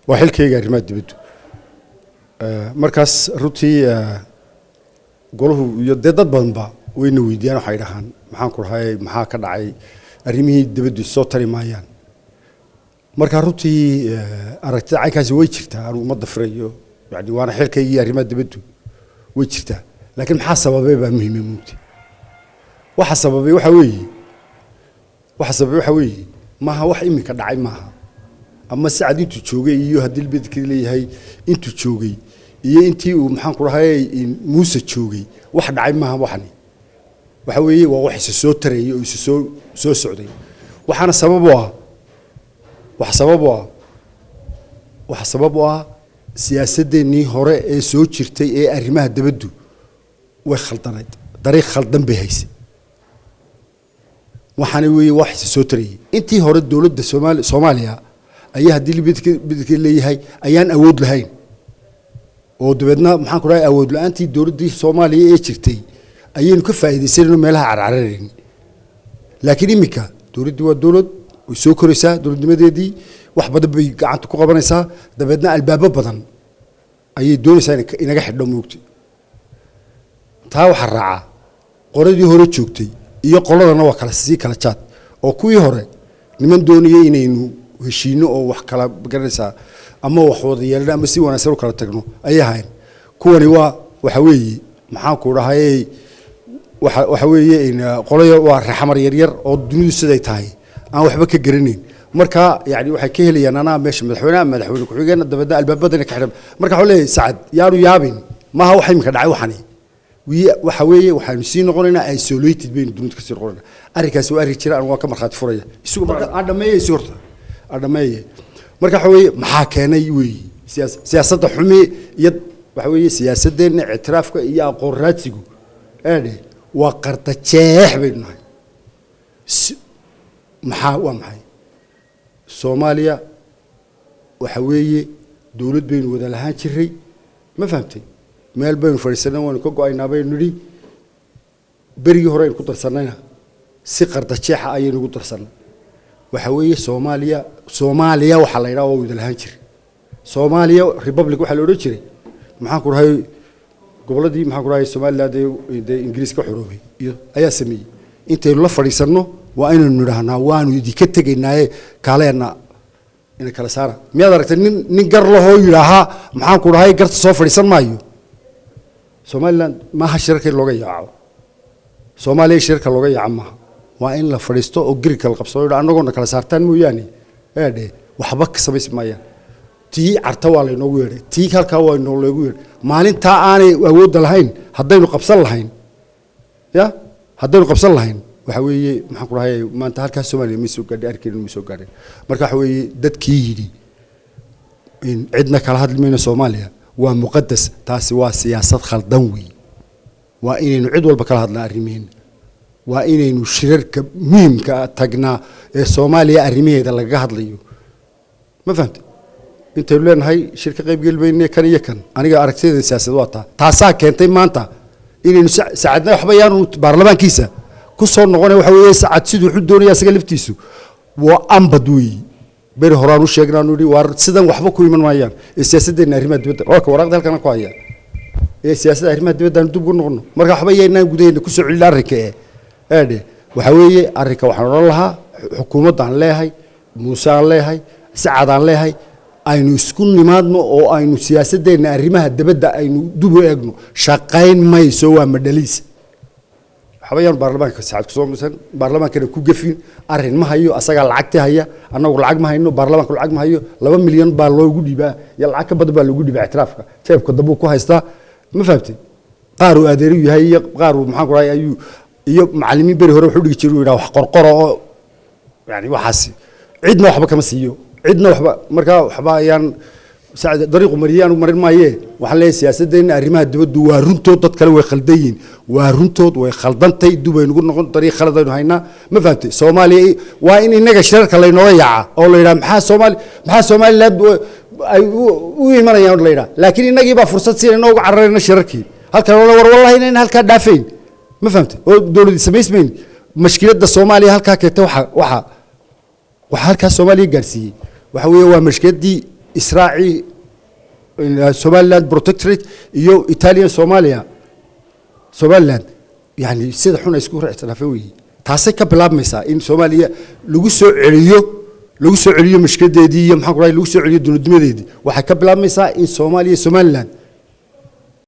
وحلكيga arrimaha dibadda markaas runtii goluhu iyo dad badan ba wayna weydiiyaan waxay dhahaan maxaan ku rahay maxaa ka dhacay arrimihii dibadda soo tari maayaan marka runtii aragtida caynkaasi way jirtaa anu umada firayo yani waana xilkayga arrimaha dibadda way jirtaa laakiin maxaa sababay baa muhiim ah waxa sababay waxa weeye maaha wax imika dhacay maaha ama saacad intuu joogay iyo hadii bidkii leeyahay intuu joogay iyo intii uu maxaan ku rahay Muuse joogay wax dhacay maaha waxani waxa weeye waa wax soo tareeyay oo soo socday waxana sabab waa siyaasadeenii hore ee soo jirtay ee arrimaha dibaddu way khaldanayd dariiq khaldan bay haysay waxana weeye wax soo tareeyay intii hore dawladda Soomaaliya ayaa hadii bidkii leeyahay ayaan awood lahayn oo dibadna maxaan ku raay awood la'aantii dawladda Soomaaliya ee jirtay ayaynu ka faa'iideysanayno meelaha carcareen laakiin imika dawladdu waa dawlad way soo koraysaa dawladnimadeedii wax badan bay gacanta ku qabanaysaa dabadna albaabo badan ayay doonaysaa inaga xidho moogtay taa waxa raaca qoradii hore joogtay iyo qoladana waa kala jaad oo kuwii hore niman doonayay inaynu heshiino oo wax kala garanaysaa ama wax wada yeelna ama si wanaagsan u kala tagno ay ahayn kuwani waxa weeye maxaan ku dhahay waxa weeye in qolaya waa raxmar yar oo dunidu siday tahay aan waxba ka garanayn marka yani waxay ka helayaan ana meesha madaxweyne ku xigeenna dabada albaabadana ka xidhan marka waxa leeyahay Saad yaanu yaabin maaha wax imika dhacay waxani waxa weeye waxaanu sii noqonaynaa isolated baynu dunida ka sii noqonaynaa arrinkaas waa arrin jira aan waa ka marxaati furaya isugu marka adhameeyay suurta adhameeyay marka waxa weeye maxaa keenay weeye siyaasadda xumi iyo waxa weeye siyaasaddeena ictiraafka iyo aqoon raadsigu waa qarta jeex baynu nahay maxay Soomaaliya waxa weeye dawlad baynu wada lahaan jiray ma fahamtay meel baynu fariisanay waan ka go'aynaa baynu nidhi berigii hore ku darsanayna si qarda jeexa ayaynu ugu darsanay waxa weeye Soomaaliya waxa la yiraahdo wada lahaan jiray Soomaaliya Republic waxa la oran jiray maxaan ku rahay goboladii maxaan ku rahay Soomaaliland ee Ingiriiska xoroobay iyo ayaa sameeyay intaynu la fariisano waa inaynu nidhaahnaa waanu idinka tegaynaa kaaleena in kala saara miyaad aragtay nin gar lahoo yiraaha maxaan ku rahay garta soo fariisan maayo Somaliland ma ha shirka looga yaaco Soomaaliya shirka looga yaaco waa in la fariisto oo girka la qabsado anagoo kala saartaan mooyaane waxba ka sameys maayaan tii carta waa la inoogu yeeray tii halka waa inoo loogu yeeray maalinta aanay awood lahayn haddaynu qabsan lahayn waxa weeye maxaan ku rahay maanta halka Soomaaliya ma soo gaadhay arkiin ma soo gaadhay marka waxa weeye dadkii yiri in cidna kala hadlayno Soomaaliya waa muqaddas taasi waa siyaasad khaldan weey waa inaynu cid walba kala hadlaa arrimiin waa inaynu shirarka muhiimka tagnaa ee Soomaaliya arrimaheeda laga hadlayo ma fahamtay intaynu leenahay shirka qayb galbeynay kan iyo kan aniga aragtida siyaasadda waa taasaa keentay maanta inaynu saacadna waxba yaanu baarlamaankiisa ku soo noqonay waxa weeye Saad sidoo wuxuu doonayaa isaga laftiisu waa ambad weey bari horaan u sheegnaanu yiri war sidan waxba ku iman maayaan siyaasaddeena arrimaha dibadda oo ka waraaqda halkan ku haya siyaasadda arrimaha dibadda aan dib u noqono marka waxba yeynaan gudaheena ku soo celin arrinka waxa weeye arrinka waxaan oran lahaa xukuumadda aan leeyahay Muuse aan leeyahay Saad aan leeyahay aynu isku nimaadno oo aynu siyaasaddeena arrimaha dibadda aynu dib u eegno shaqayn mayso waa madaliis حبيان برلمان كساعد كسوم مثلا برلمان كده كوجفين أرهن ما هيو أساق العقد هيا أنا أقول العقد ما هينو برلمان كل العقد ما هيو 2 مليون بالله يقولي بقى يلا العقد بدو بالله يقولي باعترافك شايف كده بوكو هيستا ما فهمتي قارو أدري هي قارو محاك راي أيو معلمين بره هرب حولي يشيلوا يراو قرقرة يعني وحاسي عدنا وحبا كمسيو عدنا وحبا مركا وحبا يعني ساعد طريق مريان ومرين مايه وحلا سياسدين أريمها دبدو وارنتود تتكلم وخلدين وارنتود وخلدنتي دوبي نقول طريق خلدين هينا ما فهمتي Soomaaliya waa in inaga shirarka la inoo yaaca oo la yiraahdo maxaa Soomaaliland u imanayaan la yiraahdo laakiin inagii baa fursad siin inoo cararayna shirarkii halka wallahi inaan halka dhaafeen ma fahmtay oo dawladda sameysmeen mashkiladda Soomaaliya halka keentay waxa halka Soomaaliya gaarsiiyay waxa weeye waa mashkiladii إسرائيل سوماليلاند بروتكتوريت يو إيطاليا سوماليا سوماليلاند يعني سيد حنا يسكور اعترافي تاسي كبلاب مسا إن سوماليا لوسو عليو مشكلة دي محقق لوسو عليو دولدمي دي وحكبلاب مسا إن سوماليا سوماليلاند